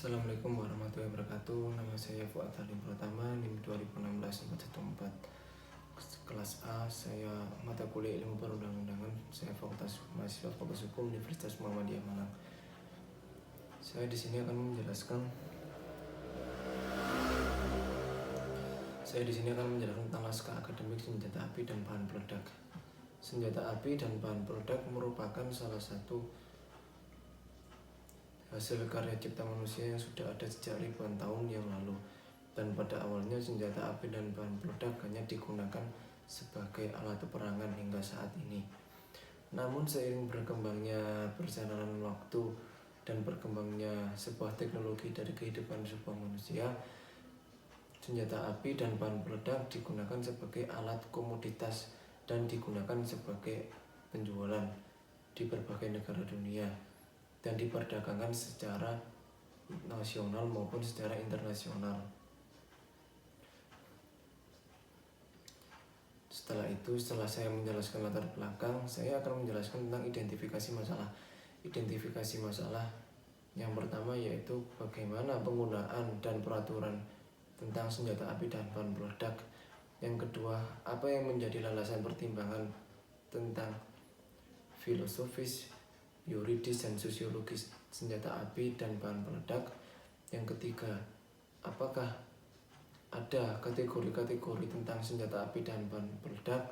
Assalamualaikum warahmatullahi wabarakatuh. Nama saya Fuad Halim Pratama, NIM 2016-414 kelas A. Saya mata kuliah ilmu perundang-undangan. Saya mahasiswa Fakultas Hukum Universitas Muhammadiyah Malang. Saya di sini akan menjelaskan tentang naskah akademik senjata api dan bahan peledak. Senjata api dan bahan peledak merupakan salah satu hasil karya cipta manusia yang sudah ada sejak ribuan tahun yang lalu, dan pada awalnya senjata api dan bahan peledak hanya digunakan sebagai alat peperangan hingga saat ini. Namun seiring berkembangnya perjalanan waktu dan berkembangnya sebuah teknologi dari kehidupan sebuah manusia, senjata api dan bahan peledak digunakan sebagai alat komoditas dan digunakan sebagai penjualan di berbagai negara dunia dan diperdagangkan secara nasional maupun secara internasional. Setelah saya menjelaskan latar belakang, saya akan menjelaskan tentang identifikasi masalah. Identifikasi masalah yang pertama yaitu bagaimana penggunaan dan peraturan tentang senjata api dan bahan peledak. Yang kedua, apa yang menjadi landasan pertimbangan tentang filosofis, yuridis, dan sosiologis senjata api dan bahan peledak. Yang ketiga, apakah ada kategori-kategori tentang senjata api dan bahan peledak.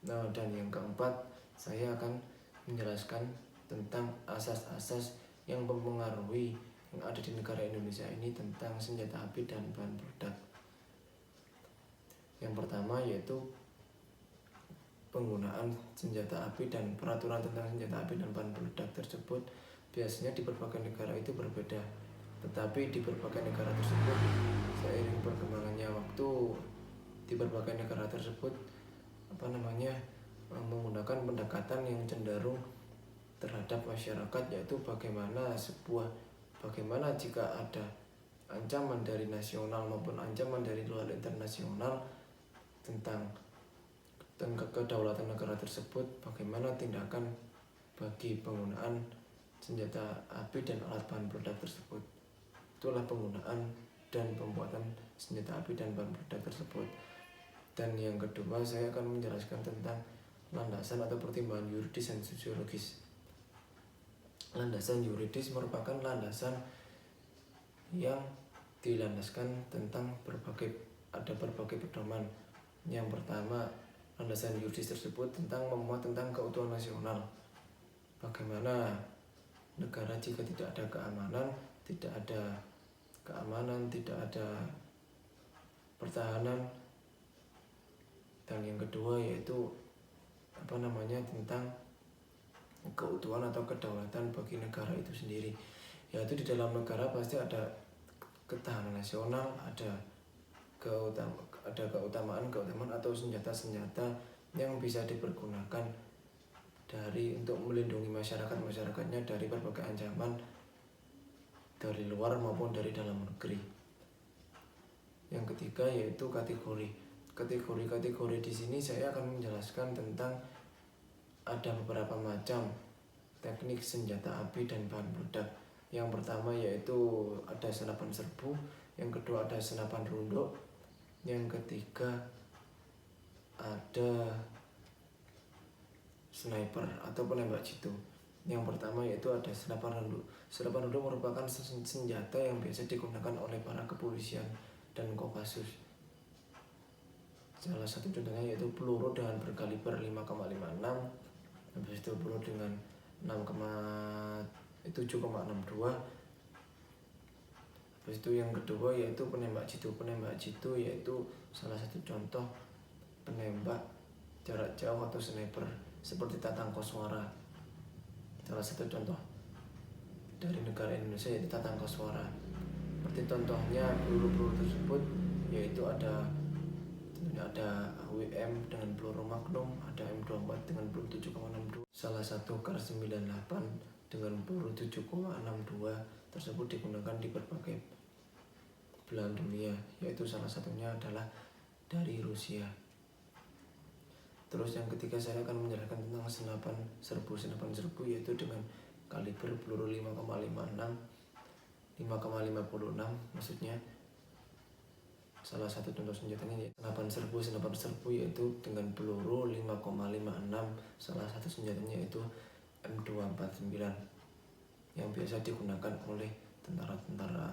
Dan yang keempat, saya akan menjelaskan tentang asas-asas yang mempengaruhi yang ada di negara Indonesia ini tentang senjata api dan bahan peledak. Yang pertama yaitu penggunaan senjata api dan peraturan tentang senjata api dan bahan peledak tersebut biasanya di berbagai negara itu berbeda, tetapi di berbagai negara tersebut seiring perkembangannya waktu di berbagai negara tersebut menggunakan pendekatan yang cenderung terhadap masyarakat, yaitu bagaimana jika ada ancaman dari nasional maupun ancaman dari luar internasional tentang kedaulatan negara tersebut, bagaimana tindakan bagi penggunaan senjata api dan alat bahan peledak tersebut. Itulah penggunaan dan pembuatan senjata api dan bahan peledak tersebut. Dan yang kedua, saya akan menjelaskan tentang landasan atau pertimbangan yuridis dan sosiologis. Landasan yuridis merupakan landasan yang dilandaskan tentang berbagai pedoman. Yang pertama, landasan yuridis tersebut memuat tentang keutuhan nasional. Bagaimana negara jika tidak ada keamanan, tidak ada pertahanan. Dan yang kedua yaitu tentang keutuhan atau kedaulatan bagi negara itu sendiri. Yaitu di dalam negara pasti ada ketahanan nasional, ada keutamaan atau senjata-senjata yang bisa dipergunakan untuk melindungi masyarakatnya dari berbagai ancaman dari luar maupun dari dalam negeri. Yang ketiga yaitu kategori di sini saya akan menjelaskan tentang ada beberapa macam teknik senjata api dan bahan peledak. Yang pertama yaitu ada senapan serbu, yang kedua ada senapan runduk, yang ketiga ada sniper atau penembak jitu. Yang pertama yaitu ada senapan runduk. Senapan runduk merupakan senjata yang biasa digunakan oleh para kepolisian dan Kopassus. Salah satu contohnya yaitu peluru dengan berkaliber 5,56, habis itu peluru dengan 7,62. Habis itu yang kedua yaitu penembak jitu. Penembak jitu yaitu salah satu contoh penembak jarak jauh atau sniper seperti Tatang Koswara. Salah satu contoh dari negara Indonesia yaitu Tatang Koswara. Seperti contohnya peluru-peluru tersebut yaitu ada AWM dengan peluru Magnum, ada M24 dengan peluru 7,62. Salah satu Kar 98 dengan peluru 7,62 tersebut digunakan di berbagai belahan dunia, yaitu salah satunya adalah dari Rusia. Terus yang ketiga saya akan menjelaskan tentang senapan serbu yaitu dengan kaliber peluru 5,56 5,56 maksudnya. Salah satu contoh senjatanya ya senapan serbu yaitu dengan peluru 5,56. Salah satu senjatanya itu M249 yang biasa digunakan oleh tentara-tentara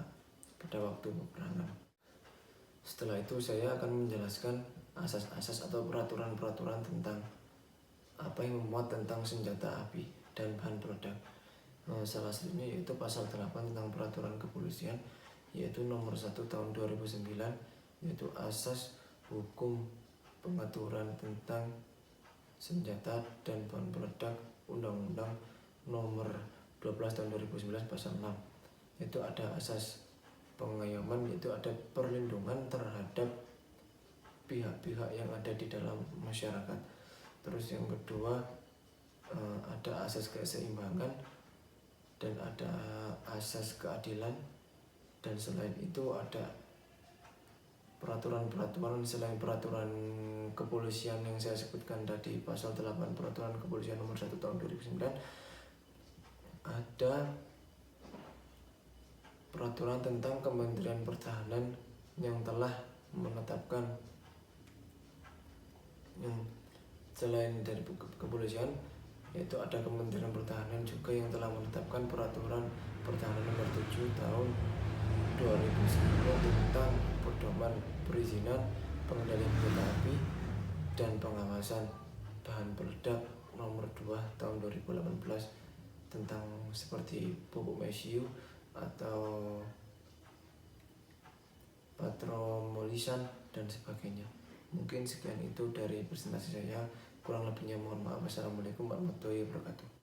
pada waktu peperangan. Setelah itu saya akan menjelaskan asas-asas atau peraturan-peraturan tentang apa yang memuat tentang senjata api dan bahan peledak. Salah satunya yaitu pasal 8 tentang peraturan kepolisian, yaitu nomor 1 tahun 2009, yaitu asas hukum pengaturan tentang senjata dan bahan peledak, Undang-Undang nomor 12 tahun 2011 pasal 6. Itu ada asas pengayoman, yaitu ada perlindungan terhadap pihak-pihak yang ada di dalam masyarakat. Terus yang kedua ada asas keseimbangan dan ada asas keadilan, dan selain itu ada peraturan-peraturan selain peraturan kepolisian yang saya sebutkan tadi pasal 8 peraturan kepolisian nomor 1 tahun 2009, ada peraturan tentang Kementerian Pertahanan yang telah menetapkan selain dari kepolisian, yaitu ada Kementerian Pertahanan juga yang telah menetapkan peraturan pertahanan nomor 7 tahun 2010 tentang pedoman perizinan, pengendalian senjata api dan pengawasan bahan peledak nomor 2 tahun 2018 tentang seperti pupuk mesiu atau patromolisan dan sebagainya. Mungkin sekian itu dari presentasi saya, kurang lebihnya mohon maaf. Wassalamualaikum warahmatullahi wabarakatuh.